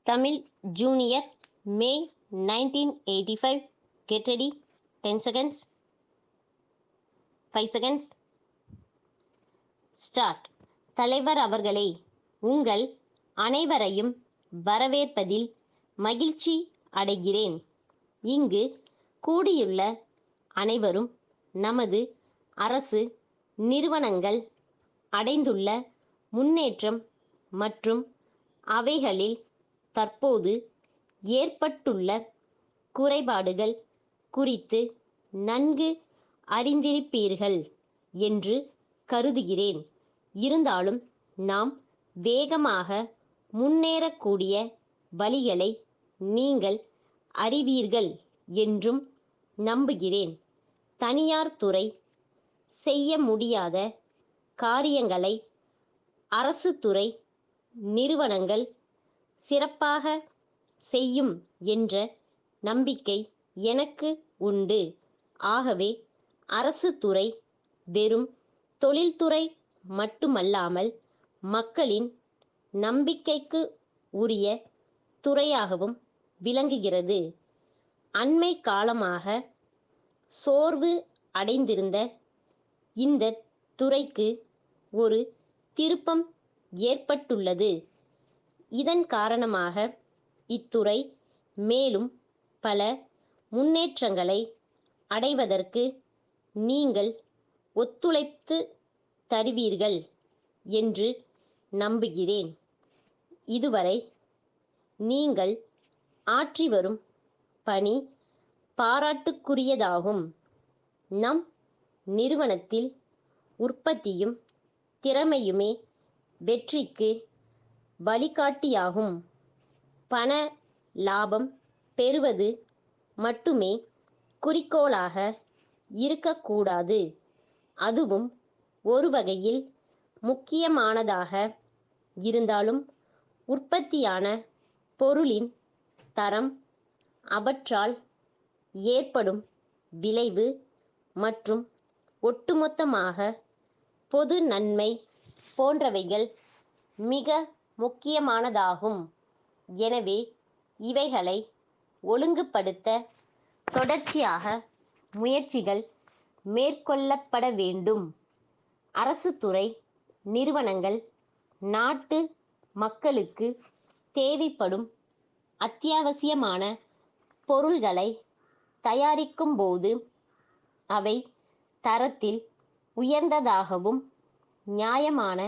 Tamil Junior, May 1985. Get ready. 10 seconds. 5 seconds. Start. தலைவர் அவர்களே, உங்கள் அனைவரையும் வரவேற்பதில் மகிழ்ச்சி அடைகிறேன். இங்கு கூடியுள்ள அனைவரும் நமது அரசு நிறுவனங்கள் அடைந்துள்ள முன்னேற்றம் மற்றும் அவைகளில் தற்போது ஏற்பட்டுள்ள குறைபாடுகள் குறித்து நன்கு அறிந்திருப்பீர்கள் என்று கருதுகிறேன். இருந்தாலும் நாம் வேகமாக முன்னேறக்கூடிய வழிகளை நீங்கள் அறிவீர்கள் என்றும் நம்புகிறேன். தனியார் துறை செய்ய முடியாத காரியங்களை அரசு துறை நிறுவனங்கள் சிறப்பாக செய்யும் என்ற நம்பிக்கை எனக்கு உண்டு. ஆகவே அரசு துறை வெறும் தொழில்துறை மட்டுமல்லாமல் மக்களின் நம்பிக்கைக்கு உரிய துறையாகவும் விளங்குகிறது. அண்மை காலமாக சோர்வு அடைந்திருந்த இந்த துறைக்கு ஒரு திருப்பம் ஏற்பட்டுள்ளது. இதன் காரணமாக இத்துறை மேலும் பல முன்னேற்றங்களை அடைவதற்கு நீங்கள் ஒத்துழைப்பு தருவீர்கள் என்று நம்புகிறேன். இதுவரை நீங்கள் ஆற்றி வரும் பணி பாராட்டுக்குரியதாகும். நம் நிறுவனத்தில் உற்பத்தியும் திறமையுமே வெற்றிக்கு வழிகாட்டியாகும். பண லாபம் பெறுவது மட்டுமே குறிக்கோளாக இருக்கக்கூடாது. அதுவும் ஒரு வகையில் முக்கியமானதாக இருந்தாலும் உற்பத்தியான பொருளின் தரம், அவற்றால் ஏற்படும் விளைவு மற்றும் ஒட்டுமொத்தமாக பொது நன்மை போன்றவைகள் மிக முக்கியமானதாகும். எனவே இவைகளை ஒழுங்குபடுத்த தொடர்ச்சியாக முயற்சிகள் மேற்கொள்ளப்பட வேண்டும். அரசு துறை நிறுவனங்கள் நாட்டு மக்களுக்கு தேவைப்படும் அத்தியாவசியமான பொருள்களை தயாரிக்கும்போது அவை தரத்தில் உயர்ந்ததாகவும் நியாயமான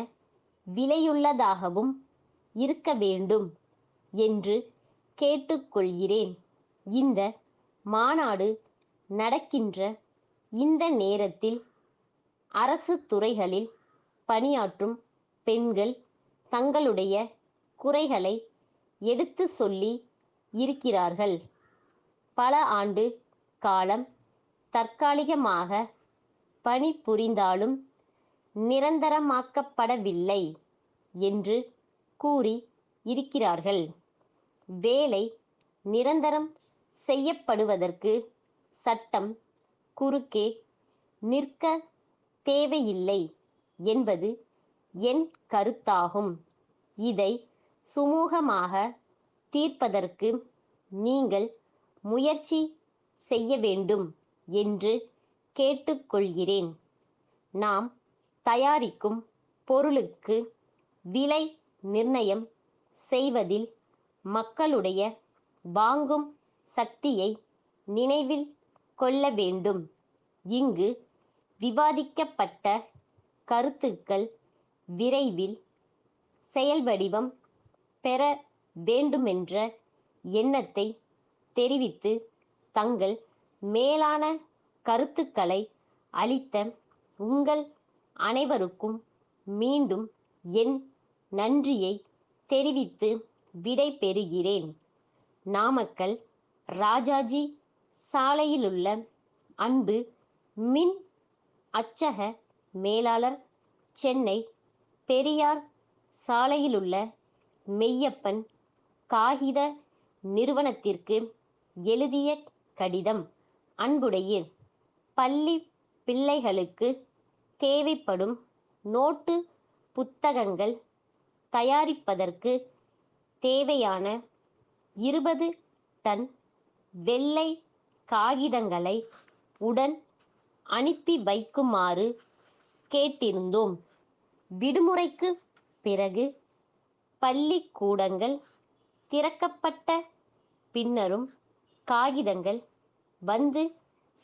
விலையுள்ளதாகவும் இருக்க வேண்டும் என்று கேட்டுக்கொள்கிறேன். இந்த மாநாடு நடக்கின்ற இந்த நேரத்தில் அரசு துறைகளில் பணியாற்றும் பெண்கள் தங்களுடைய குறைகளை எடுத்து சொல்லி இருக்கிறார்கள். பல ஆண்டு காலம் தற்காலிகமாக பணிபுரிந்தாலும் நிரந்தரமாக்கப்படவில்லை என்று கூறி இருக்கிறார்கள். வேலை நிரந்தரம் செய்யப்படுவதற்கு சட்டம் குறுக்கே நிற்க தேவையில்லை என்பது என் கருத்தாகும். இதை சுமூகமாக தீர்ப்பதற்கு நீங்கள் முயற்சி செய்ய வேண்டும் என்று கேட்டுக்கொள்கிறேன். நாம் தயாரிக்கும் பொருளுக்கு விலை நிர்ணயம் செய்வதில் மக்களுடைய வாங்கும் சக்தியை நினைவில் கொள்ள வேண்டும். இங்கு விவாதிக்கப்பட்ட கருத்துக்கள் விரைவில் செயல்வடிவம் பெற வேண்டுமென்ற எண்ணத்தை தெரிவித்து தங்கள் மேலான கருத்துக்களை அளித்த உங்கள் அனைவருக்கும் மீண்டும் என் நன்றியை தெரிவித்து விடை பெறுகிறேன். நாமக்கல் ராஜாஜி சாலையிலுள்ள அன்பு மின் அச்சக மேலாளர், சென்னை பெரியார் சாலையிலுள்ள மெய்யப்பன் காகித நிறுவனத்திற்கு எழுதிய கடிதம். அன்புடையீர், பள்ளி பிள்ளைகளுக்கு தேவைப்படும் நோட்டு புத்தகங்கள் தயாரிப்பதற்கு தேவையான 20 டன் வெள்ளை காகிதங்களை உடன் அனுப்பி வைக்குமாறு கேட்டிருந்தோம். விடுமுறைக்கு பிறகு பள்ளிக்கூடங்கள் திறக்கப்பட்ட பின்னரும் காகிதங்கள் வந்து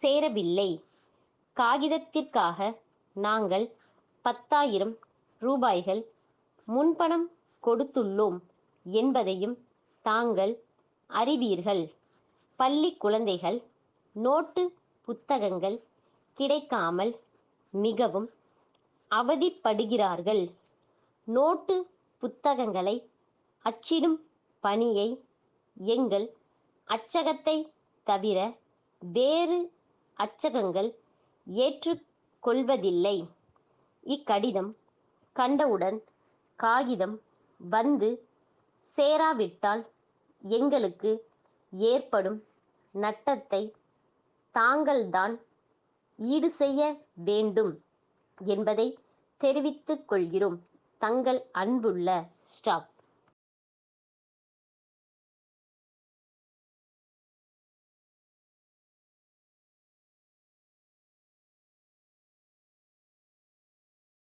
சேரவில்லை. காகிதத்திற்காக நாங்கள் 10,000 ரூபாய்கள் முன்பணம் கொடுத்துள்ளோம் என்பதையும் தாங்கள் அறிவீர்கள். பள்ளி குழந்தைகள் நோட்டு புத்தகங்கள் கிடைக்காமல் மிகவும் அவதிப்படுகிறார்கள். நோட்டு புத்தகங்களை அச்சிடும் பணியை எங்கள் அச்சகத்தை தவிர வேறு அச்சகங்கள் ஏற்றுக்கொள்வதில்லை. இக்கடிதம் கண்டவுடன் காகிதம் வந்து சேராவிட்டால் எங்களுக்கு ஏற்படும் நட்டத்தை தாங்கள்தான் ஈடு செய்ய வேண்டும் என்பதை தெரிவித்துக் கொள்கிறோம். தங்கள் அன்புள்ள ஸ்டாப்.